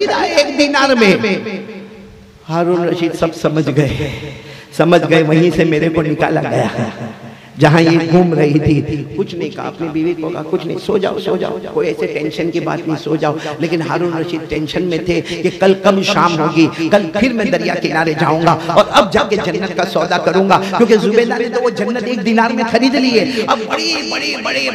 एक दिनार में। हारून रशीद सब समझ गए, वहीं से मेरे को निकाला गया जहाँ ये घूम रही थी। कुछ नहीं कहा, अपनी बीवी को कहा कुछ नहीं, सो जाओ, कोई ऐसे टेंशन की बात नहीं, सो जाओ। लेकिन हारून रशीद टेंशन में थे कि कल कम शाम होगी, कल फिर मैं दरिया किनारे जाऊंगा और अब जाके जन्नत का सौदा करूंगा, क्योंकि जुबैदा ने तो वो जन्नत एक दिनार में खरीद ली है। अब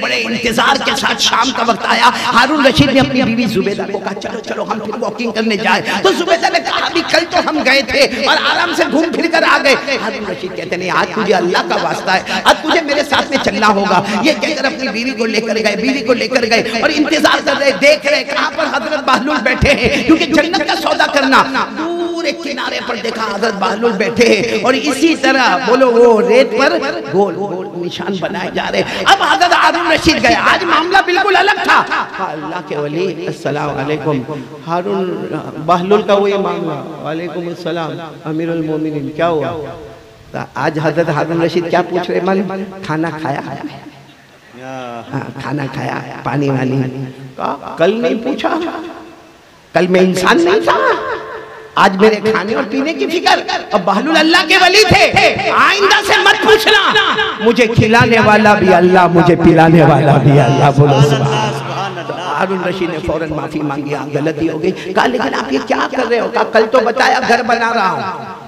बड़े इंतजार के साथ शाम का वक्त आया। हारून रशीद ने अपनी बीवी जुबैदा को कहा चलो हम फिर वॉकिंग करने जाए। तो जुबैदा ने कहा अभी कल तो हम गए थे और आराम से घूम फिर कर आ गए। हारून रशीद कहते नहीं, आज तुझे अल्लाह का वास्ता है, आज तुझे मेरे साथ में चलना होगा। ये कहकर अपनी बीवी को लेकर गए और इंतजार कर रहे, देख रहे कहां पर हजरत बहलूल बैठे हैं, क्योंकि जन्नत का सौदा करना। दूर एक किनारे पर देखा हजरत बहलूल बैठे हैं और इसी तरह बोलो वो रेत पर गोल गोल निशान बनाए जा रहे। अब हजरत हारून रशीद गए, आज मामला बिल्कुल अलग था। अल्लाह के वली अस्सलाम वालेकुम, हारून बहलूल का वही मामला, वालेकुम अस्सलाम अमीरुल मोमिनीन, क्या हुआ? आज हजरत हारून रशीद क्या पूछ रहे मालूम? खाना खाया? खाना खाया, पानी वाली? कल नहीं पूछा, कल मैं इंसान नहीं था, आज मेरे खाने और पीने की फिक्र। अब बहलूल अल्लाह के वली थे, आइंदा से मत पूछना, मुझे खिलाने वाला भी अल्लाह, मुझे पिलाने वाला भी अल्लाह। बोलो सुभान। हारून रशीद ने फौरन माफी मांगी, गलती हो गई। कहा लेकिन आप ये क्या कर रहे हो? कहा कल तो बताया घर बना रहा हूँ।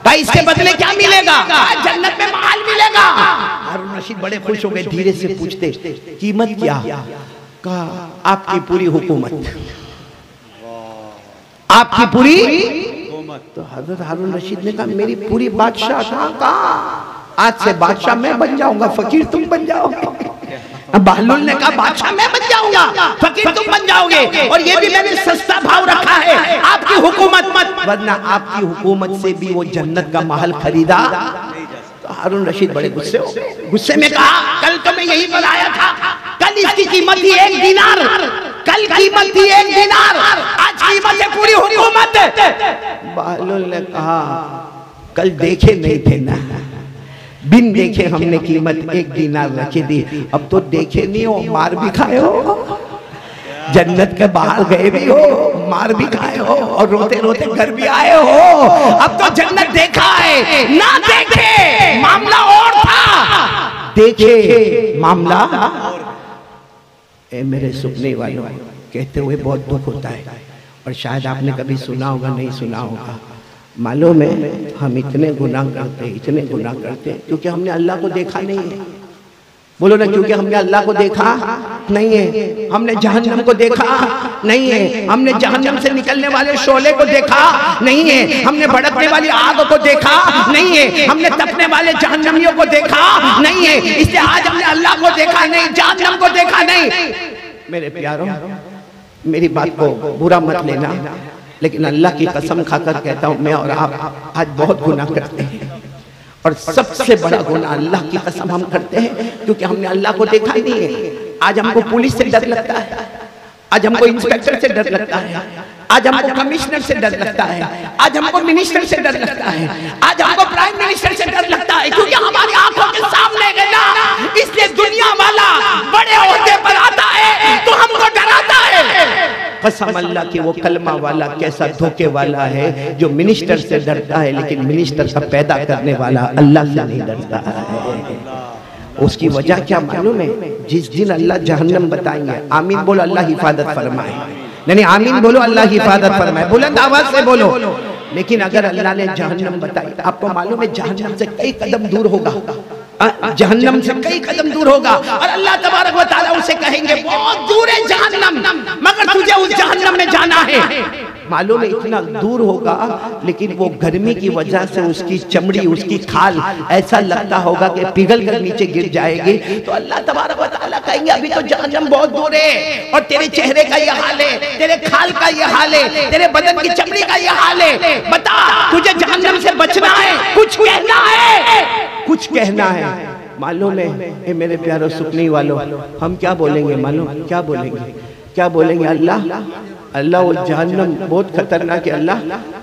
कहा इसके बदले क्या मिलेगा? जन्नत में महल मिलेगा। हारून रशीद बड़े खुश हो गए, धीरे से पूछते कीमत क्या? कहा आपकी पूरी हुकूमत, आपकी पूरी। तो हजरत हारून रशीद ने कहा मेरी पूरी बादशाह। कहा आज से बादशाह मैं बन जाऊंगा, फकीर तुम बन जाओगे। बहलूल ने कहा बादशाह मैं बन जाऊंगा, फकीर तुम बन जाओगे, और ये भी मैंने सस्ता भाव रखा है, आपकी हुकूमत मत, वरना आपकी हुकूमत से भी वो जन्नत का महल खरीदा। तो हारून रशीद बड़े गुस्से में कहा कल तो मैं यही पर आया था, कल इसकी कीमत थी 1 दिनार, कल कीमत थी 1 दिनार, आज कीमत है पूरी हुकूमत। बहलूल ने कहा कल देखे नहीं थे ना, बिन देखे हमने कीमत 1 दिनार रखी थी, अब तो देखे नहीं हो, मार भी खाए हो, जन्नत के बाहर गए भी हो, मार भी खाए हो और रोते रोते घर भी आए हो। अब तो जन्नत देखा है, ना देखे मामला और था, देखे मामला। मेरे सुनने वालों, कहते हुए बहुत दुख होता है, और शायद आपने कभी सुना होगा, नहीं सुना होगा। मालूम है हम इतने गुनाह करते हैं क्योंकि हमने अल्लाह को देखा नहीं है। बोलो ना, क्योंकि हमने अल्लाह को देखा नहीं है, हमने जहन्नम को देखा नहीं है, हमने जहन्नम से निकलने वाले शोले को देखा नहीं है, हमने भड़कने वाली आग को देखा नहीं है, हमने तपने वाले जहन्नमियों को देखा नहीं है, इसलिए आज हमने अल्लाह को देखा नहीं, जहन्नम को देखा नहीं। मेरे प्यारों, मेरी बात को बुरा मत लेना, लेकिन अल्लाह की कसम खाकर कहता हूँ मैं और आप आज बहुत गुनाह करते हैं, और सबसे बड़ा गुनाह अल्लाह की कसम हम करते हैं क्योंकि हमने अल्लाह को देखा ही नहीं है। आज हमको पुलिस से डर लगता है, आज हमको इंस्पेक्टर से डर लगता है, आज हमको कमिश्नर से डर लगता है, आज हमको मिनिस्टर से डर लगता है, आज हमको प्राइम मिनिस्टर से डर लगता है, क्योंकि हमारी आंखों के सामने है ना। इसलिए दुनिया वाला बड़े ओहदे पर आता है तो हमको डराता है। कसम अल्लाह की, वो कलमा वाला कैसा धोखे वाला है जो मिनिस्टर से डरता है, लेकिन मिनिस्टर का पैदा करने वाला अल्लाह से नहीं डरता है। उसकी वजह क्या मालूम है? जिस दिन अल्लाह जहन्नम बताएंगे, आमीन बोलो अल्लाह हिफाजत फरमाए, नहीं आमीन बोलो अल्लाह हिफाजत फरमाए, बुलंद आवाज से बोलो। लेकिन अगर अल्लाह ने जहन्नम बताई, आपको मालूम है जहन्नम से कई कदम दूर होगा, जहन्नम से कई कदम दूर होगा, और अल्लाह तबारक व तआला उसे कहेंगे बहुत दूर है जहन्नम, मगर तुझे उस जहन्नम में जाना है। मालूम है इतना दूर होगा, लेकिन वो गर्मी की वजह से उसकी चमड़ी, उसकी खाल ऐसा लगता होगा कि पिघल कर नीचे गिर जाएगी। तो अल्लाह तबारक व तआला कहेंगे अभी तो जहन्नम बहुत दूर है, और तेरे चेहरे का ये हाल है, तेरे खाल का ये हाल है, तेरे बदन की चमड़ी का ये हाल है, बता तुझे जहन्नम से बचना है, कुछ कहना है, कुछ कहना है। मालूम है मेरे प्यारों सुनने वालों, हम क्या बोलेंगे मालूम? क्या बोलेंगे? क्या बोलेंगे? अल्लाह अल्लाह वो जहन्नम बहुत खतरनाक है, अल्लाह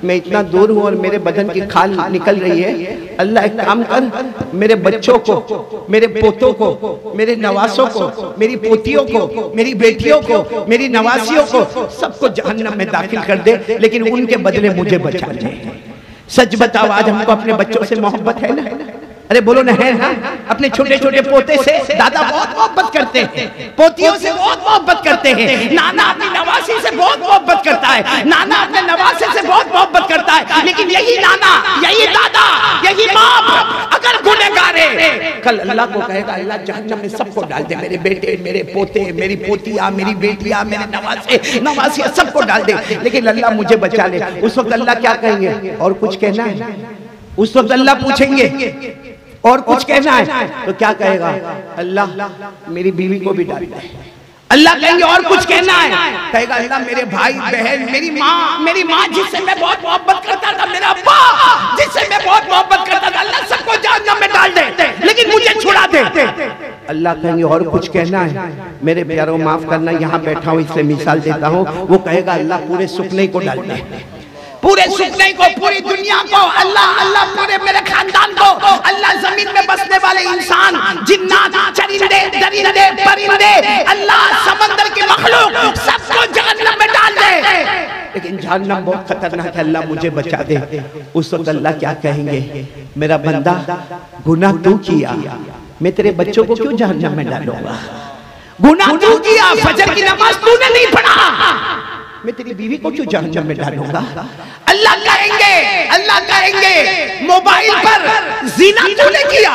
मैं इतना दूर हूँ और मेरे बदन की खाल निकल रही है, अल्लाह एक काम कर, मेरे बच्चों को, मेरे पोतों को, मेरे नवासों को, मेरी पोतियों को, मेरी बेटियों को, मेरी नवासियों को, सबको जहन्नम में दाखिल कर दे, लेकिन उनके बदले मुझे बचा ले। सच बताओ, आज हमको अपने बच्चों से मोहब्बत है ना? अरे बोलो ना, है ना? अपने छोटे छोटे पोते से दादा बहुत मोहब्बत करते हैं, पोतियों से बहुत मोहब्बत करते हैं, नाना अपनी नवासी से बहुत मोहब्बत करता है, नाना अपने नवासे से बहुत मोहब्बत करता है, लेकिन यही नाना, यही दादा, यही बाप अगर गुनहगार है, कल अल्लाह को कहेगा अल्लाह जहन्नम में सबको डाल दे, मेरे बेटे, मेरे पोते, मेरी पोतियां, मेरी बेटियां, मेरे नवासे, नवासियां, सबको डाल दे, लेकिन अल्लाह मुझे बचा ले। उस वक्त अल्लाह क्या कहेंगे? और कुछ कहना है? उस वक्त अल्लाह पूछेंगे और कुछ कहना है? तो क्या कहेगा? अल्लाह मेरी बीवी को भी डाल दे। अल्लाह कहेंगे और कुछ कहना है? कहेगा अल्लाह मेरे भाई बहन, मेरी माँ जिससे मैं बहुत मोहब्बत करता था, मेरा अब्बा जिससे मैं बहुत मोहब्बत करता था, अल्लाह सबको जहन्नम में डाल दे, लेकिन मुझे छुड़ा दे। अल्लाह कहेंगे और कुछ कहना है? मेरे प्यारों माफ करना, यहाँ बैठा हूँ इसलिए मिसाल देता हूँ, वो कहेगा अल्लाह पूरे सुपने को डाल दे, पूरे सुपने को, पूरी दुनिया को, अल्लाह अल्लाह पूरे मेरे खानदान को, अल्लाह जमीन में बसने वाले इंसान, जिन्नात, चरिंदे, दरिंदे, परिंदे, अल्लाह समंदर की मखलूक, सबको जहन्नम में डाल दे, लेकिन जहन्नम बहुत खतरनाक है, अल्लाह मुझे बचा दे। उस वक्त अल्लाह क्या कहेंगे? मेरा बंदा गुनाह तू किया, मैं तेरे बच्चों को क्यों जहन्नम में डालूंगा? गुनाह तू किया, फजर की नमाज तूने नहीं पढ़ा, मैं तेरी बीवी को क्यों जहन्नम में डालूंगा? अल्लाह कहेंगे मोबाइल पर ज़िना तूने किया,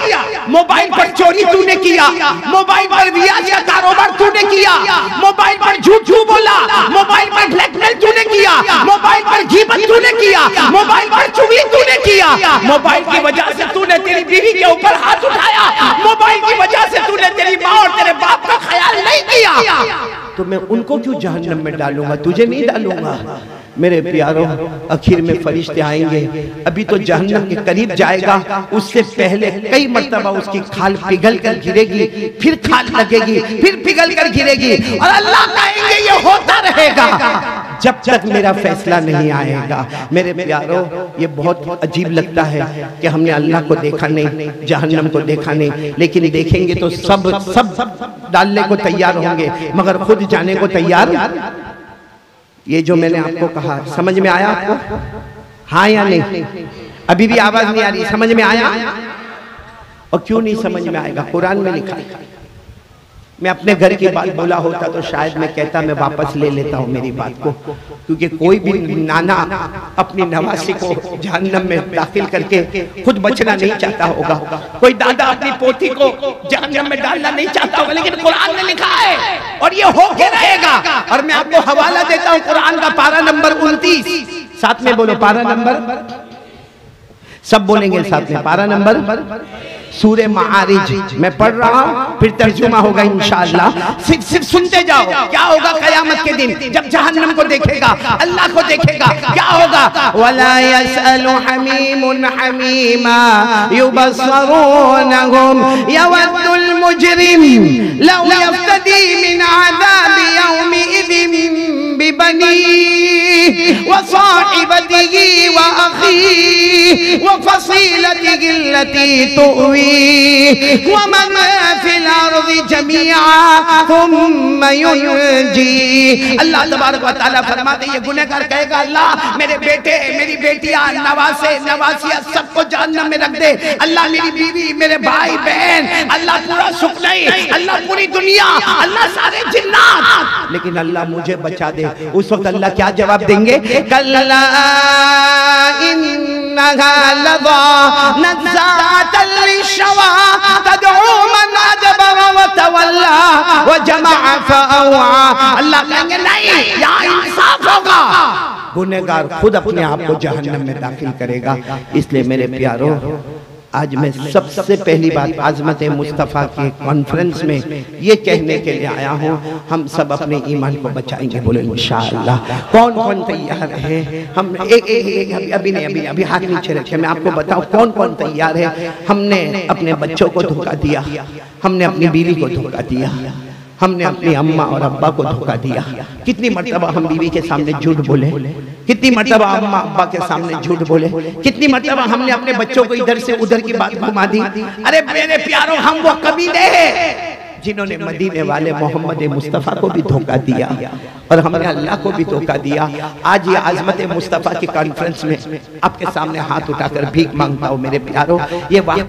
मोबाइल पर चोरी तूने किया, मोबाइल पर रियाज का कारोबार तूने किया, मोबाइल पर झूठ बोला, मोबाइल पर ब्लैकमेल तूने किया, मोबाइल पर गीबत तूने किया, मोबाइल पर चुगली तूने किया, मोबाइल की वजह से तूने तेरी बीवी के ऊपर हाथ उठाया, मोबाइल की वजह से तूने तेरी माँ और तेरे बाप का ख्याल नहीं किया, तो मैं उनको क्यों जहन्नम में डालूंगा? तुझे नहीं डालूंगा। मेरे प्यारों, आखिर में फरिश्ते आएंगे, अभी तो जहन्नम के करीब जाएगा, उससे पहले कई मर्तबा उसकी खाल पिघल कर गिरेगी, फिर खाल लगेगी, फिर पिघल कर गिरेगी, और अल्लाह कहेंगे ये होता रहेगा जब तक मेरा फैसला नहीं आएगा। मेरे प्यारों, ये बहुत अजीब लगता है कि हमने अल्लाह को देखा नहीं, जहन्नम को देखा नहीं, लेकिन देखेंगे तो सब डालने को तैयार होंगे, मगर खुद जाने को तैयार। ये जो मैंने आपको कहा, समझ में आया आपको? हाँ या नहीं? अभी भी आवाज नहीं आ रही? समझ में आया? और क्यों नहीं समझ में आएगा? कुरान में लिखा है। मैं अपने घर की बात बोला होता तो शायद मैं कहता मैं वापस ले लेता हूँ मेरी बात को, क्योंकि कोई भी नाना अपनी नवासी को जहन्नम में दाखिल करके खुद बचना नहीं चाहता होगा, कोई दादा अपनी पोती को जहन्नम में डालना नहीं चाहता होगा, लेकिन कुरान ने लिखा है और ये होके रहेगा। और मैं आपको हवाला देता हूँ कुरान का, पारा नंबर 29, साथ में बोलो पारा नंबर, सब बोलेंगे साथ में, पारा नंबर सूरे मारिज। मैं पढ़ रहा हूँ, फिर तर्जुमा होगा इंशाअल्लाह, सिर्फ सुनते जाओ। क्या होगा कयामत के दिन जब जहन्नम को देखेगा, अल्लाह को देखेगा, क्या होगा? वला यसअलु हमीमुन हमीमा युबस्सरूनहुम यवद्दुल मुजरिम लौ यफ्तदी मिन अज़ाबि यौमिइज़िन बिबनीहि व साहिबतिही व अखीहि व फसीलतिही अल्लती तुवी वमन फिल अर्ज़ि जमीआ थुम्मा युनजी। अल्लाह तबारक व तआला फरमाते हैं, ये गुनहगार कहेगा अल्लाह मेरे बेटे, मेरी बेटियां, नवासे, नवासियां सबको जहन्नम में रख दे, अल्लाह मेरी बीवी, मेरे भाई बहन, अल्लाह पूरा सुख नहीं, अल्लाह पूरी दुनिया, अल्लाह सारे जिन्नात, लेकिन अल्लाह मुझे बचा दे। उस वक्त अल्लाह क्या जवाब देंगे? कल्ला इन्नहा लज़ा नज़्ज़ातल लिश्शवा तदउ मन अदबरा व तवल्ला व जमअ फअवा। अल्लाह कहेंगे नहीं, यहाँ इंसाफ होगा, गुनहगार खुद अपने आप को जहन्नम में दाखिल करेगा। इसलिए मेरे प्यारों, आज मैं सबसे पहली बात आज़मत मुस्तफ़ा के कॉन्फ्रेंस में ये कहने के लिए आया हूँ, हम सब अपने ईमान को बचाएंगे, बोले इंशाअल्लाह। कौन कौन तैयार है? हम एक अभी नहीं, अभी हाथ नीचे रखे, मैं आपको बताऊँ कौन कौन तैयार है। हमने अपने बच्चों को धोखा दिया, हमने अपनी बीवी को धोखा दिया, हमने अपनी अम्मा और अब्बा को धोखा दिया। कितनी मर्तबा हम बीवी के सामने झूठ बोले, कितनी मर्तबा अम्मा अब्बा के सामने झूठ बोले, कितनी मर्तबा हमने अपने बच्चों को इधर से उधर की बात घुमा दी। अरे मेरे प्यारों, हम वो कबीले हैं जिन्होंने मदीने वाले मोहम्मद मुस्तफ़ा को भी धोखा दिया और हमने अल्लाह को भी धोखा दिया। आज ये आज़मत मुस्तफ़ा की कॉन्फ्रेंस में आपके सामने हाथ उठाकर भीख मांगता हूँ मेरे प्यारों, ये वाकई